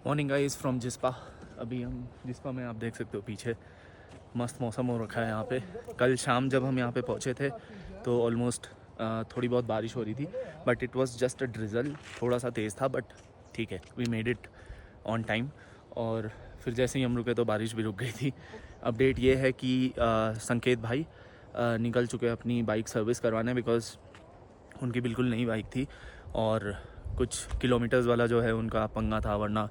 Morning guys from Jispa. अभी हम जिस्पा में, आप देख सकते हो पीछे मस्त मौसम हो रखा है यहाँ पे। कल शाम जब हम यहाँ पे पहुँचे थे तो ऑलमोस्ट थोड़ी बहुत बारिश हो रही थी, but it was just a drizzle, थोड़ा सा तेज़ था बट ठीक है, we made it on time. और फिर जैसे ही हम रुके तो बारिश भी रुक गई थी। अपडेट ये है कि संकेत भाई निकल चुके हैं अपनी बाइक सर्विस करवाने, बिकॉज़ उनकी बिल्कुल नई बाइक थी और कुछ किलोमीटर्स वाला जो है उनका पंगा था, वरना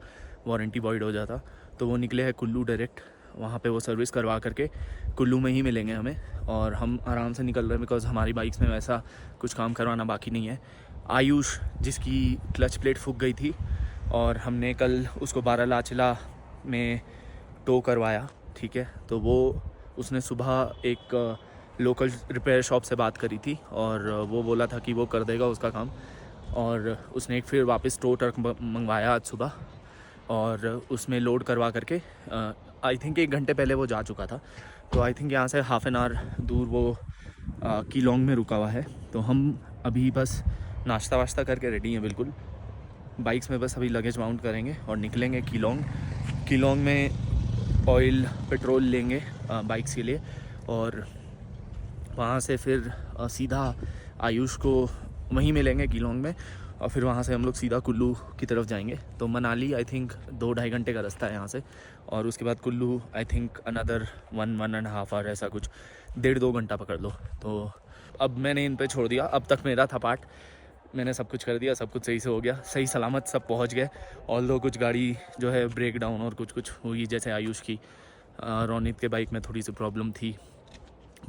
वारंटी वॉइड हो जाता। तो वो निकले हैं कुल्लू डायरेक्ट, वहाँ पे वो सर्विस करवा करके कुल्लू में ही मिलेंगे हमें, और हम आराम से निकल रहे हैं बिकॉज़ हमारी बाइक्स में वैसा कुछ काम करवाना बाकी नहीं है। आयुष जिसकी क्लच प्लेट फूक गई थी और हमने कल उसको बारालाचला में टो करवाया, ठीक है। तो वो उसने सुबह एक लोकल रिपेयर शॉप से बात करी थी और वो बोला था कि वो कर देगा उसका काम, और उसने एक फिर वापस टो ट्रक मंगवाया आज सुबह और उसमें लोड करवा करके आई थिंक 1 घंटे पहले वो जा चुका था। तो आई थिंक यहाँ से हाफ़ एन आवर दूर वो कीलोंग में रुका हुआ है। तो हम अभी बस नाश्ता वाश्ता करके रेडी हैं बिल्कुल, बाइक्स में बस अभी लगेज माउंट करेंगे और निकलेंगे कीलोंग। कीलोंग में ऑयल पेट्रोल लेंगे बाइक्स के लिए, और वहाँ से फिर सीधा आयुष को वहीं मिलेंगे कीलोंग में, और फिर वहाँ से हम लोग सीधा कुल्लू की तरफ जाएंगे। तो मनाली आई थिंक 2-2.5 घंटे का रास्ता है यहाँ से, और उसके बाद Kullu I think another 1-1.5 hour, ऐसा कुछ 1.5-2 घंटा पकड़ लो। तो अब मैंने इन पे छोड़ दिया, अब तक मेरा था पार्ट, मैंने सब कुछ कर दिया, सब कुछ सही से हो गया, सही सलामत सब पहुँच गए। ऑल्दो कुछ गाड़ी जो है ब्रेक डाउन और कुछ कुछ हुई, जैसे आयुष की, रोनित के बाइक में थोड़ी सी प्रॉब्लम थी,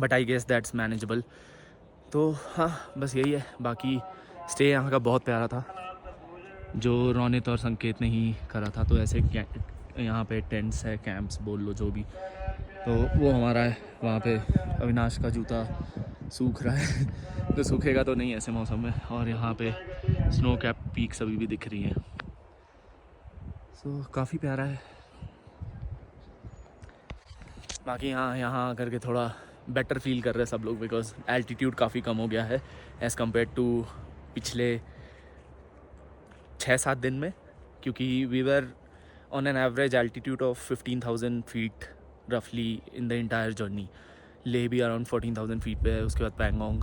but I guess that's manageable. तो हाँ, बस यही है। बाकी स्टे यहाँ का बहुत प्यारा था, जो रोनित और संकेत ने ही करा था। तो ऐसे यहाँ पे टेंट्स है, कैंप्स बोल लो जो भी, तो वो हमारा है। वहाँ पे अविनाश का जूता सूख रहा है तो सूखेगा तो नहीं ऐसे मौसम में, और यहाँ पे स्नो कैप पीक्स अभी भी दिख रही हैं। सो काफ़ी प्यारा है। बाकी यहाँ आकर के थोड़ा बेटर फील कर रहे हैं सब लोग, बिकॉज एल्टीट्यूड काफ़ी कम हो गया है एज़ कम्पेयर टू पिछले 6-7 दिन में, क्योंकि we were on an average altitude of 15,000 feet रफली इन द इंटायर जर्नी। ले भी अराउंड 14,000 फीट पे है, उसके बाद पैंगोंग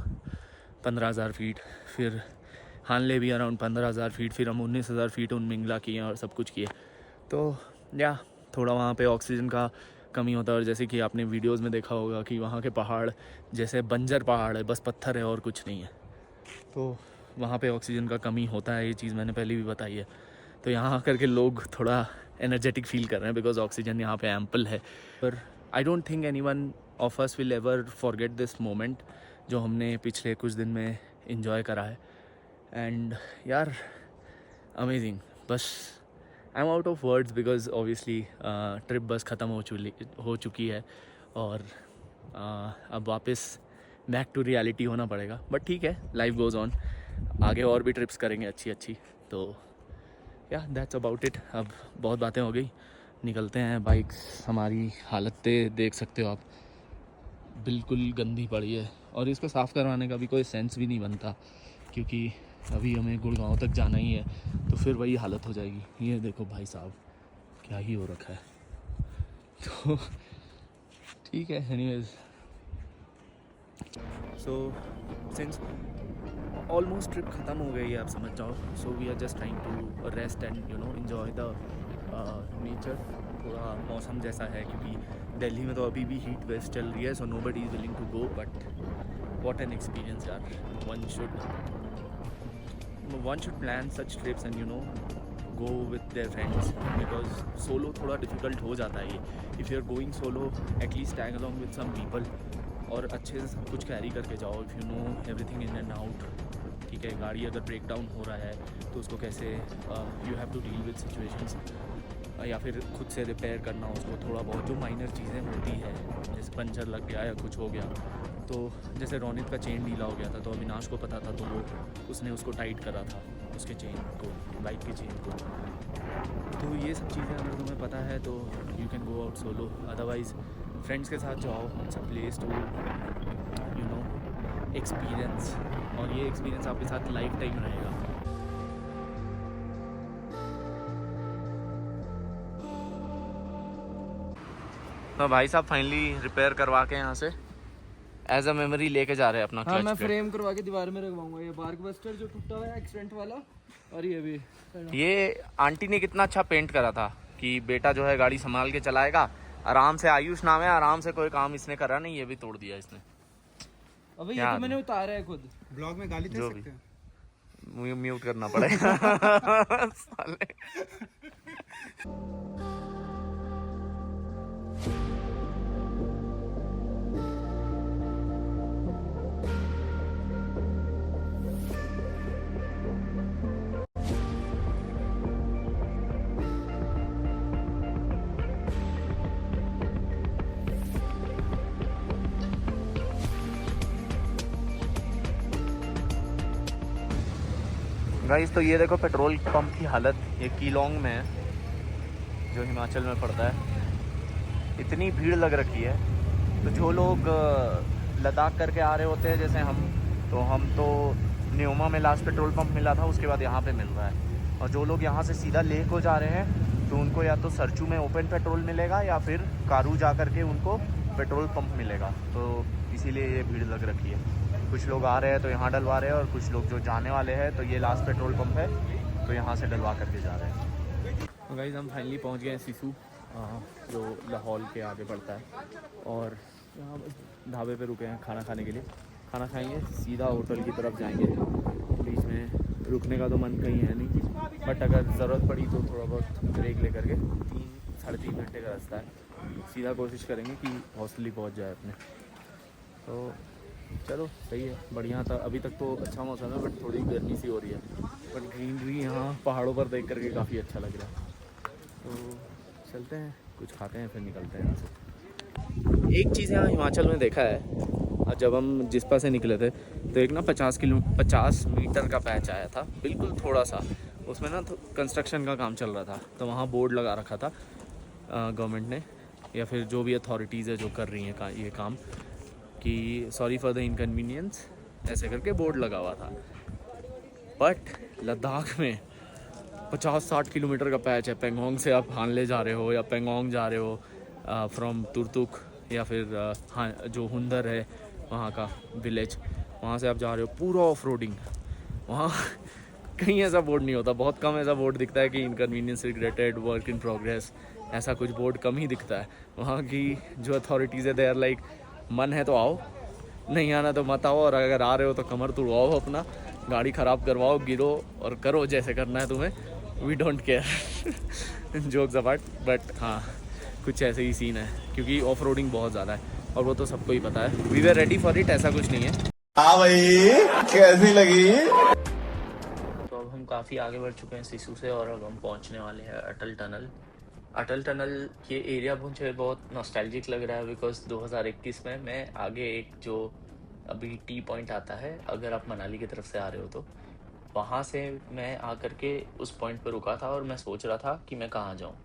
15,000 फीट, फिर हानले भी अराउंड 15,000 फीट, फिर हम 19,000 फीट उनमिंगला किए और सब कुछ किए। तो या थोड़ा वहाँ पे ऑक्सीजन का कमी होता है, और जैसे कि आपने वीडियोस में देखा होगा कि वहाँ के पहाड़ जैसे बंजर पहाड़ है, बस पत्थर है और कुछ नहीं है। तो वहाँ पे ऑक्सीजन का कमी होता है, ये चीज़ मैंने पहले भी बताई है। तो यहाँ आकर के लोग थोड़ा एनर्जेटिक फील कर रहे हैं बिकॉज ऑक्सीजन यहाँ पे एम्पल है। पर I don't think anyone of us will ever forget this moment जो हमने पिछले कुछ दिन में इंजॉय करा है। एंड यार अमेजिंग, बस I am out of words because obviously trip बस ख़त्म हो चुकी है, और अब वापस बैक टू रियलिटी होना पड़ेगा। बट ठीक है, लाइफ गोज़ ऑन, आगे और भी ट्रिप्स करेंगे अच्छी अच्छी। तो या दैट्स अबाउट इट। अब बहुत बातें हो गई, निकलते हैं। बाइक्स हमारी हालत देख सकते हो आप, बिल्कुल गंदी पड़ी है, और इसको साफ़ करवाने का भी कोई सेंस भी नहीं बनता, क्योंकि अभी हमें गुड़गांव तक जाना ही है, तो फिर वही हालत हो जाएगी। ये देखो भाई साहब, क्या ही हो रखा है। तो ठीक है, anyways, so since almost trip ख़त्म हो गई है, आप समझ जाओ। So we are just trying to rest and enjoy the nature. थोड़ा मौसम जैसा है, क्योंकि दिल्ली में तो अभी भी हीट वेव चल रही है, so nobody is willing to go, but what an experience यार। One should plan such trips and go with their friends, because solo थोड़ा difficult हो जाता है ये। if you're going solo, at least tag along with some people, और अच्छे से सब कुछ कैरी करके जाओ, if you know everything in and out, ठीक है। गाड़ी अगर ब्रेक डाउन हो रहा है तो उसको कैसे you have to deal with situations, या फिर खुद से रिपेयर करना उसको, थोड़ा बहुत जो माइनर चीज़ें होती है, जैसे पंचर लग गया या कुछ हो गया। तो जैसे रोनित का चेन ढीला हो गया था, तो अविनाश को पता था, तो उसने उसको टाइट करा था, उसके चेन को, बाइक के चेन को। तो ये सब चीज़ें अगर तुम्हें पता है तो you can go out solo, otherwise friends के साथ जाओ। It's a place to experience, और ये एक्सपीरियंस आपके साथ लाइफ टाइम रहेगा। तो भाई साहब फाइनली रिपेयर करवा के यहाँ से एज अ मेमोरी लेके जा रहे हैं अपना हाँ, क्लच मैं प्लेट। फ्रेम करवा के दीवार में लगवाऊंगा। ये बार्क बस्टर जो टूटा हुआ है एक्सीडेंट वाला, और ये भी। ये आंटी ने कितना अच्छा पेंट करा था कि बेटा जो है गाड़ी संभाल के चलाएगा आराम से। आयुष नाम है, आराम से, कोई काम इसने करा नहीं, ये भी तोड़ दिया इसने। अबे ये तो मैंने उतारा है खुद। ब्लॉग में गाली दे सकते हैं? म्यूट करना पड़ेगा साले। गाइस तो ये देखो पेट्रोल पंप की हालत, ये कीलोंग में है जो हिमाचल में पड़ता है। इतनी भीड़ लग रखी है। तो जो लोग लद्दाख करके आ रहे होते हैं जैसे हम तो न्योमा में लास्ट पेट्रोल पंप मिला था, उसके बाद यहाँ पे मिल रहा है। और जो लोग यहाँ से सीधा लेह को जा रहे हैं तो उनको या तो सरचू में ओपन पेट्रोल मिलेगा या फिर कारू जा करके उनको पेट्रोल पंप मिलेगा। तो इसीलिए ये भीड़ लग रखी है। कुछ लोग आ रहे हैं तो यहाँ डलवा रहे हैं, और कुछ लोग जो जाने वाले हैं तो ये लास्ट पेट्रोल पंप है तो यहाँ से डलवा करके जा रहे हैं। तो गाइस हम फाइनली पहुँच गए हैं सिसु, जो लाहौल के आगे पड़ता है। और यहाँ बस ढाबे पे रुके हैं खाना खाने के लिए। खाना खाएंगे, सीधा होटल की तरफ जाएंगे। बीच में रुकने का तो मन कहीं है नहीं, बट अगर ज़रूरत पड़ी तो थोड़ा बहुत ब्रेक ले करके 3-3.5 घंटे का रास्ता है, सीधा कोशिश करेंगे कि हॉस्टल ही पहुँच जाए अपने। तो चलो सही है, बढ़िया था। अभी तक तो अच्छा मौसम है, बट थोड़ी गर्मी सी हो रही है। बट ग्रीनरी यहाँ पहाड़ों पर देख करके काफ़ी अच्छा लग रहा है। तो चलते हैं, कुछ खाते हैं, फिर निकलते हैं यहाँ से। एक चीज़ यहाँ हिमाचल में देखा है, जब हम जिस्पा से निकले थे तो एक ना 50 मीटर का पैच आया था, बिल्कुल थोड़ा सा। उसमें ना तो कंस्ट्रक्शन का काम चल रहा था, तो वहाँ बोर्ड लगा रखा था गवर्नमेंट ने, या फिर जो भी अथॉरिटीज़ है जो कर रही हैं ये काम, कि सॉरी फॉर द इनकन्वीनियंस, ऐसे करके बोर्ड लगा हुआ था। बट लद्दाख में 50-60 किलोमीटर का पैच है। पेंगोंग से आप हानले जा रहे हो या पेंगोंग जा रहे हो फ्रॉम तुरतुक, या फिर हाँ जो हुंदर है वहाँ का विलेज, वहाँ से आप जा रहे हो, पूरा ऑफ रोडिंग। वहाँ कहीं ऐसा बोर्ड नहीं होता, बहुत कम ऐसा बोर्ड दिखता है कि inconvenience regretted, work in progress, ऐसा कुछ बोर्ड कम ही दिखता है। वहाँ की जो अथॉरिटीज़ है, दे आर लाइक, मन है तो आओ, नहीं आना तो मत आओ, और अगर आ रहे हो तो कमर तुड़वाओ अपना, गाड़ी ख़राब करवाओ, गिरो और करो जैसे करना है तुम्हें, we don't care. Jokes apart, but हाँ कुछ ऐसे ही सीन है, क्योंकि ऑफ रोडिंग बहुत ज़्यादा है और वो तो सबको ही पता है। We were ready for it, ऐसा कुछ नहीं है। हाँ भाई, कैसी लगी? तो अब हम काफ़ी आगे बढ़ चुके हैं सिसु से, और अब हम पहुंचने वाले हैं अटल टनल। अटल टनल ये एरिया मुझे बहुत नॉस्टैल्जिक लग रहा है, बिकॉज 2021 में मैं आगे एक जो अभी टी पॉइंट आता है, अगर आप मनाली की तरफ से आ रहे हो तो वहाँ से मैं आकर के उस पॉइंट पर रुका था, और मैं सोच रहा था कि मैं कहाँ जाऊँ।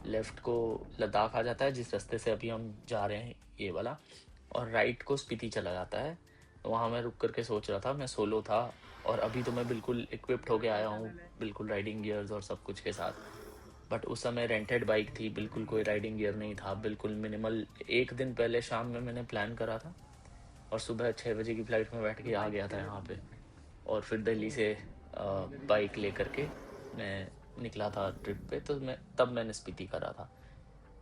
लेफ़्ट को लद्दाख आ जाता है जिस रास्ते से अभी हम जा रहे हैं ये वाला, और राइट को स्पीति चला जाता है। तो वहाँ मैं रुक करके सोच रहा था, मैं सोलो था, और अभी तो मैं बिल्कुल इक्विप्ड होके आया हूँ, बिल्कुल राइडिंग गियर्स और सब कुछ के साथ। बट उस समय रेंटेड बाइक थी, बिल्कुल कोई राइडिंग गियर नहीं था, बिल्कुल मिनिमल। एक दिन पहले शाम में मैंने प्लान करा था, और सुबह 6 बजे की फ़्लाइट में बैठ के आ गया था यहाँ पे। और फिर दिल्ली से बाइक ले करके मैं निकला था ट्रिप पे। तो तब मैंने स्पीति करा था।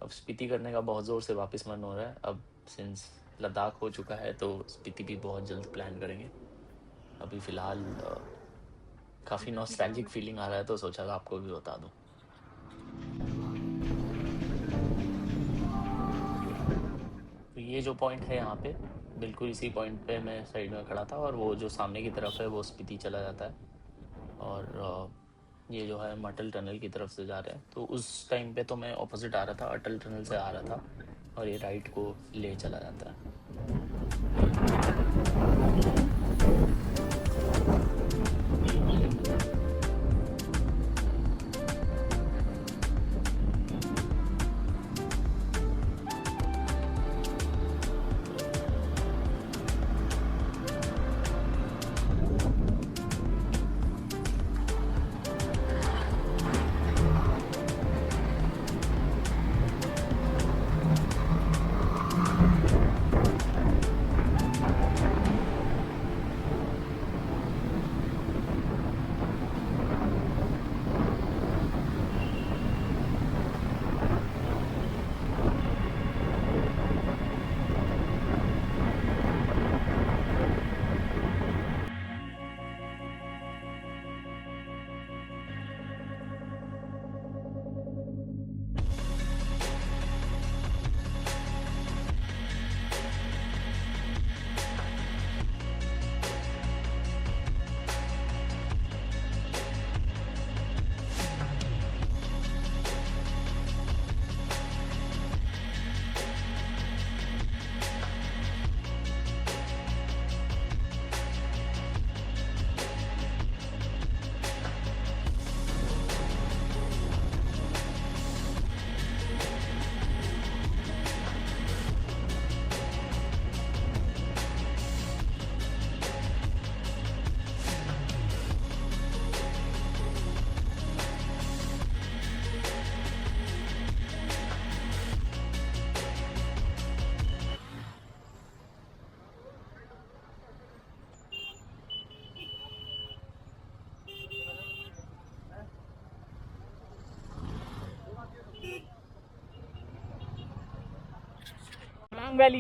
अब स्पीति करने का बहुत ज़ोर से वापस मन हो रहा है। अब सिंस लद्दाख हो चुका है तो स्पीति भी बहुत जल्द प्लान करेंगे। अभी फ़िलहाल काफ़ी नॉस्टैल्जिक फीलिंग आ रहा है, तो सोचा था आपको भी बता दूँ। तो ये जो पॉइंट है यहाँ पे, बिल्कुल इसी पॉइंट पे मैं साइड में खड़ा था, और वो जो सामने की तरफ है वो स्पीति चला जाता है, और ये जो है हम अटल टनल की तरफ से जा रहे हैं। तो उस टाइम पे तो मैं ऑपोजिट आ रहा था, अटल टनल से आ रहा था, और ये राइट को ले चला जाता है।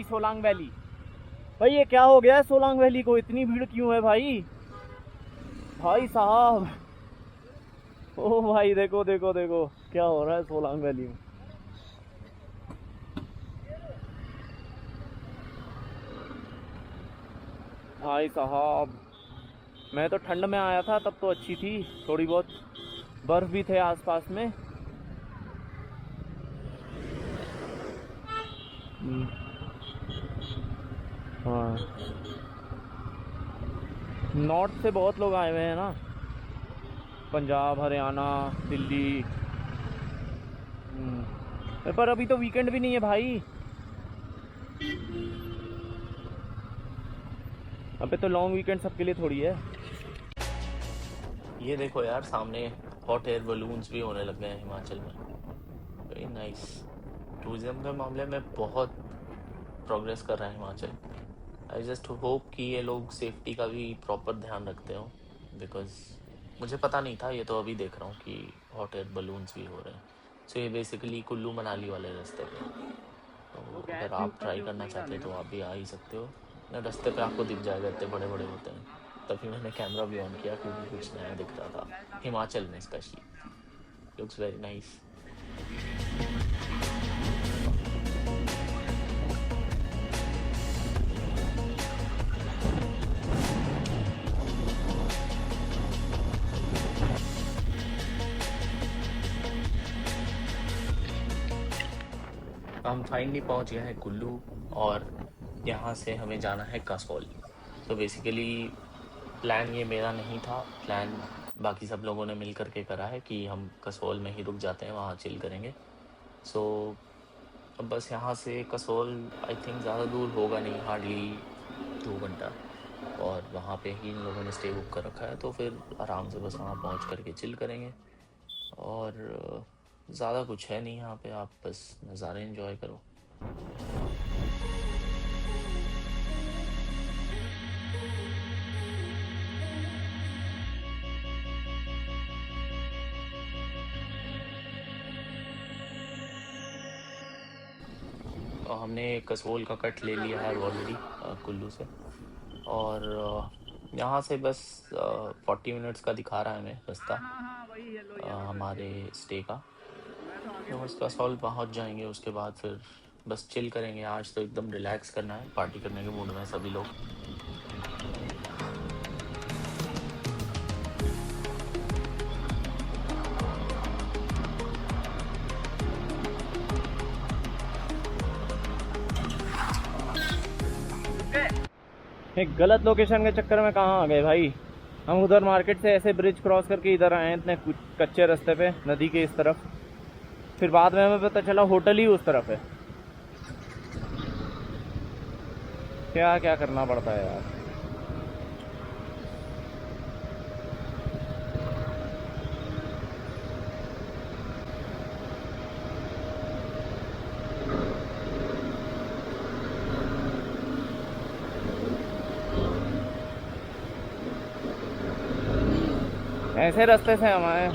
सोलांग वैली। भाई ये क्या हो गया है सोलांग वैली को, इतनी भीड़ क्यों है भाई? भाई साहब, ओ भाई देखो देखो देखो क्या हो रहा है सोलांग वैली में। भाई साहब, मैं तो ठंड में आया था तब तो अच्छी थी, थोड़ी बहुत बर्फ भी थे आसपास में। हाँ, नॉर्थ से बहुत लोग आए हुए हैं ना, पंजाब, हरियाणा, दिल्ली। पर अभी तो वीकेंड भी नहीं है भाई, अबे तो लॉन्ग वीकेंड सबके लिए थोड़ी है। ये देखो यार, सामने हॉट एयर बलून्स भी होने लग गए हैं हिमाचल में। Very nice. टूरिज्म के मामले में बहुत प्रोग्रेस कर रहा है हिमाचल। आई जस्ट होप कि ये लोग सेफ्टी का भी प्रॉपर ध्यान रखते हो, बिकॉज मुझे पता नहीं था, ये तो अभी देख रहा हूँ कि हॉट एयर बलून्स भी हो रहे हैं। सो ये बेसिकली कुल्लू मनाली वाले रास्ते पे, तो अगर आप ट्राई करना चाहते हो तो आप भी आ ही सकते हो। रास्ते पे आपको दिख जाएगा, इतने बड़े बड़े होते हैं। तभी मैंने कैमरा भी ऑन किया क्योंकि कुछ नया दिख रहा था हिमाचल में स्पेशली। Looks very nice. हम फाइनली पहुंच गए हैं कुल्लू और यहाँ से हमें जाना है कसौल। तो बेसिकली प्लान ये मेरा नहीं था, प्लान बाकी सब लोगों ने मिल करके करा है कि हम कसौल में ही रुक जाते हैं, वहाँ चिल करेंगे। सो अब बस यहाँ से कसौल आई थिंक ज़्यादा दूर होगा नहीं, हार्डली 2 घंटा, और वहाँ पे ही इन लोगों ने स्टे बुक कर रखा है, तो फिर आराम से बस वहाँ पहुँच करके चिल करेंगे। और ज़्यादा कुछ है नहीं यहाँ पे, आप बस नज़ारे एंजॉय करो। हमने कसोल का कट ले लिया है ऑलरेडी कुल्लू से, और यहाँ से बस 40 मिनट्स का दिखा रहा है हमें रास्ता हमारे स्टे का। तो बस कसौल पहुँच जाएंगे, उसके बाद फिर बस चिल करेंगे। आज तो एकदम रिलैक्स करना है, पार्टी करने के मूड में सभी लोग। एक गलत लोकेशन के चक्कर में कहाँ आ गए भाई। हम उधर मार्केट से ऐसे ब्रिज क्रॉस करके इधर आए हैं, इतने कच्चे रास्ते पे नदी के इस तरफ। फिर बाद में हमें पता चला होटल ही उस तरफ है। क्या क्या करना पड़ता है यार। ऐसे रास्ते से हम आए।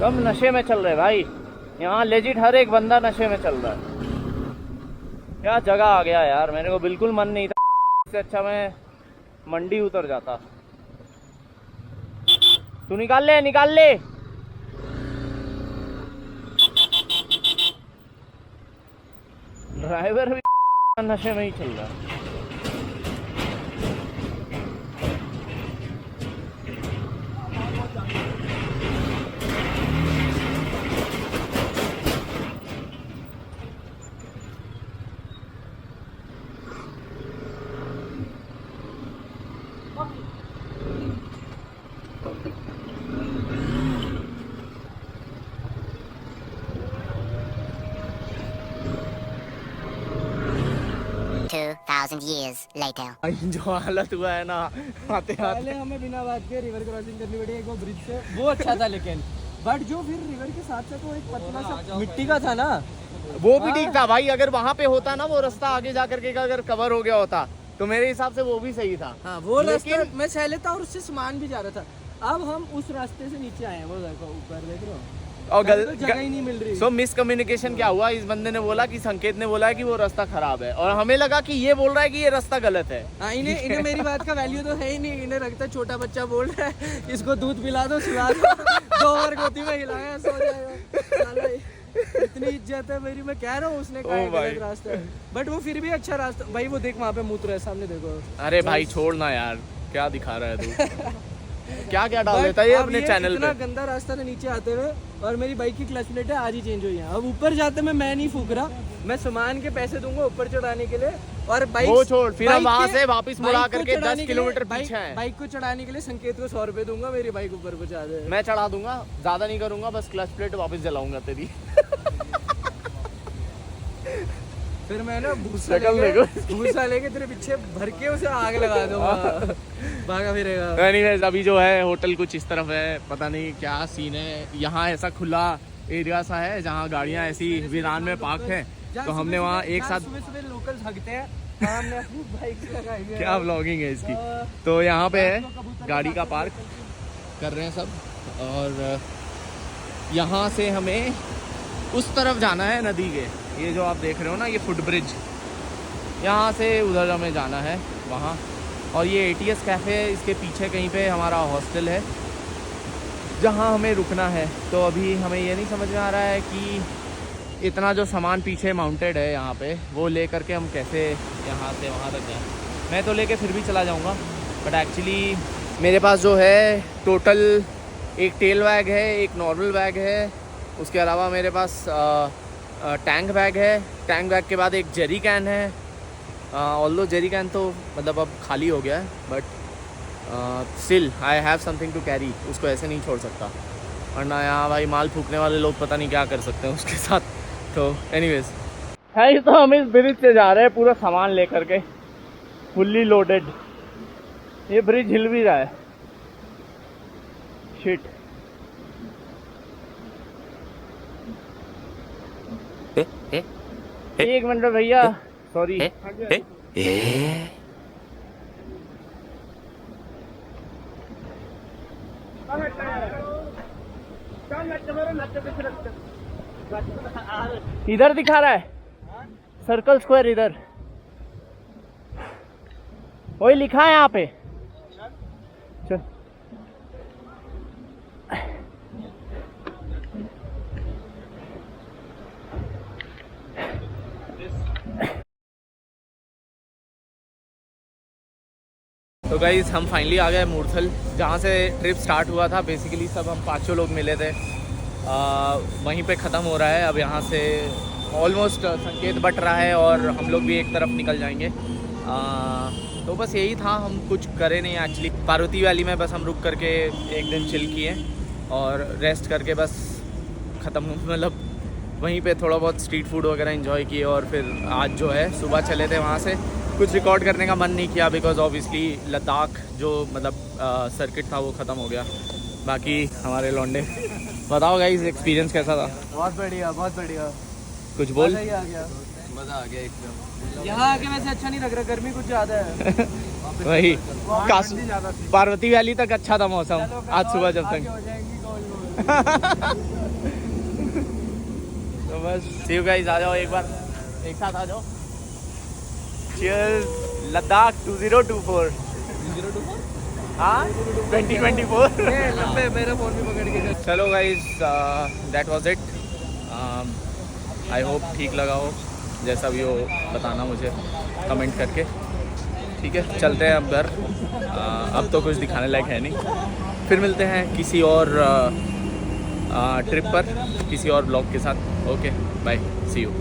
सब नशे में चल रहे भाई, यहाँ लेजिट हर एक बंदा नशे में चल रहा है। क्या जगह आ गया यार, मेरे को बिल्कुल मन नहीं था, इससे अच्छा मैं मंडी उतर जाता। तू निकाल ले निकाल ले। ड्राइवर भी नशे में ही चल रहा है। 2,000 years later. जो हालत हुआ है ना आते पहले आते। हमें बिना बात के रिवर क्रॉसिंग करनी पड़ी एक वो ब्रिज से, वो अच्छा था लेकिन बट जो फिर रिवर के साथ साथ वो एक पतला सा मिट्टी का था ना, वो भी ठीक था भाई, अगर वहाँ पे होता ना वो रास्ता आगे जा करके का अगर कवर हो गया होता तो मेरे हिसाब से वो भी सही था। हाँ वो लेकिन- रास्ता मैं सह लेता और उससे सामान भी जा रहा था। अब हम उस रास्ते से नीचे आए हैं, वो देखो ऊपर देख रहे हो, और तो जगह ही नहीं मिल रही। सो मिसकम्युनिकेशन क्या हुआ, इस बंदे ने बोला कि संकेत ने बोला कि वो रास्ता खराब है और हमें लगा कि ये बोल रहा है कि ये रास्ता गलत है। हाँ इन्हें मेरी बात का वैल्यू तो है ही नहीं, इन्हें लगता है छोटा बच्चा बोल रहा है, इसको दूध पिला दो, सुला दो, 2 बार गोदी में हिलाया सो जाएगा। साला इतनी इज्जत है मेरी, मैं कह रहा हूँ उसने कहा है गलत रास्ता है, बट वो फिर भी अच्छा रास्ता। भाई वो देख वहाँ पे मूत्र है सामने, देखो। अरे भाई छोड़ना यार, क्या दिखा रहा है तू क्या क्या डाल देता है ये अब अपने चैनल इतना पे। गंदा रास्ता था नीचे आते हुए, और मेरी बाइक की क्लच प्लेट है आज ही चेंज हुई है। अब ऊपर जाते में मैं नहीं फूक रहा, मैं सामान के पैसे दूंगा ऊपर चढ़ाने के लिए, और बाइक वो छोड़, फिर हम बाइक वहाँ के- से वापस मुड़ा बाइक को करके चढ़ाने 10 के लिए- किलोमीटर बाइक- पीछे हैं। बाइक को चढ़ाने के लिए संकेत को 100 रुपए दूंगा, मेरी बाइक ऊपर पहुंचा दे। मैं चढ़ा दूंगा, ज्यादा नहीं करूंगा, बस क्लच प्लेट वापस जलाऊंगा तेरी। फिर मैं ना भूसा शक्ल देखो लेके तेरे पीछे भर के उसे आग लगा दूंगा, भागा फिरेगा। एनीवेज अभी जो है होटल कुछ इस तरफ है, पता नहीं क्या सीन है। यहाँ ऐसा खुला एरिया सा है जहाँ गाड़ियाँ ऐसी वीरान में पार्क है, तो हमने वहाँ एक साथ सुबह सुबह लोकल भागते हैं, हमने अपनी बाइक लगाई है। क्या व्लॉगिंग है इसकी। तो यहाँ पे है गाड़ी का पार्क कर रहे हैं सब, और यहाँ से हमें उस तरफ जाना है नदी के। ये जो आप देख रहे हो ना, ये फुट ब्रिज, यहाँ से उधर हमें जाना है वहाँ। और ये ATS कैफ़े है, इसके पीछे कहीं पे हमारा हॉस्टल है जहाँ हमें रुकना है। तो अभी हमें ये नहीं समझ में आ रहा है कि इतना जो सामान पीछे माउंटेड है यहाँ पे, वो ले करके हम कैसे यहाँ से वहाँ तक जाएँ। मैं तो लेके फिर भी चला जाऊँगा, बट एक्चुअली मेरे पास जो है टोटल एक टेल बैग है, एक नॉर्मल बैग है, उसके अलावा मेरे पास टैंक बैग है, टैंक बैग के बाद एक जेरी कैन है। ऑल्दो जेरी कैन तो मतलब अब खाली हो गया है, but still I have something to carry, उसको ऐसे नहीं छोड़ सकता, वरना यहाँ भाई माल फूकने वाले लोग पता नहीं क्या कर सकते हैं उसके साथ। तो एनीवेज है, तो हम इस ब्रिज से जा रहे हैं पूरा सामान लेकर के, फुल्ली लोडेड। ये ब्रिज हिल भी रहा है, शिट। एक मिनट भैया, सॉरी। इधर दिखा रहा है सर्कल स्क्वायर, इधर वही लिखा है यहाँ पे। चल तो गाइस हम फाइनली आ गए मूर्थल, जहाँ से ट्रिप स्टार्ट हुआ था। बेसिकली सब हम 5 लोग मिले थे, वहीं पे ख़त्म हो रहा है। अब यहाँ से ऑलमोस्ट संकेत बट रहा है और हम लोग भी एक तरफ निकल जाएंगे। तो बस यही था, हम कुछ करे नहीं एक्चुअली। पार्वती वैली में बस हम रुक करके एक दिन चिल किए और रेस्ट करके बस ख़त्म, मतलब वहीं पे थोड़ा बहुत स्ट्रीट फूड वगैरह एंजॉय किए। और फिर आज जो है सुबह चले थे वहाँ से, कुछ रिकॉर्ड करने का मन नहीं किया बिकॉज ऑब्वियसली लद्दाख जो मतलब सर्किट था वो ख़त्म हो गया। बाकी हमारे लौंडे, बताओ गाइस एक्सपीरियंस कैसा था? बहुत बढ़िया, बहुत बढ़िया, कुछ बोल। मजा ही आ गया, मजा आ गया एकदम। यहाँ आके वैसे अच्छा नहीं लग रहा, गर्मी कुछ ज़्यादा है। वही पार्वती वैली तक अच्छा था मौसम, आज सुबह जब तक। हो जाएंगी गोल गोल। तो बस सी यू गाइस, आ जाओ एक बार, एक साथ आ जाओ। चीयर्स लद्दाख 2024। 024? हाँ 2024। लंबे मेरा फोन भी पकड़ के। चलो guys, that was it. I hope ठीक लगा हो, जैसा भी हो बताना मुझे कमेंट करके। ठीक है, चलते हैं अब घर। अब तो कुछ दिखाने लायक है नहीं, फिर मिलते हैं किसी और ट्रिप पर, किसी और ब्लॉग के साथ। Okay bye, see you.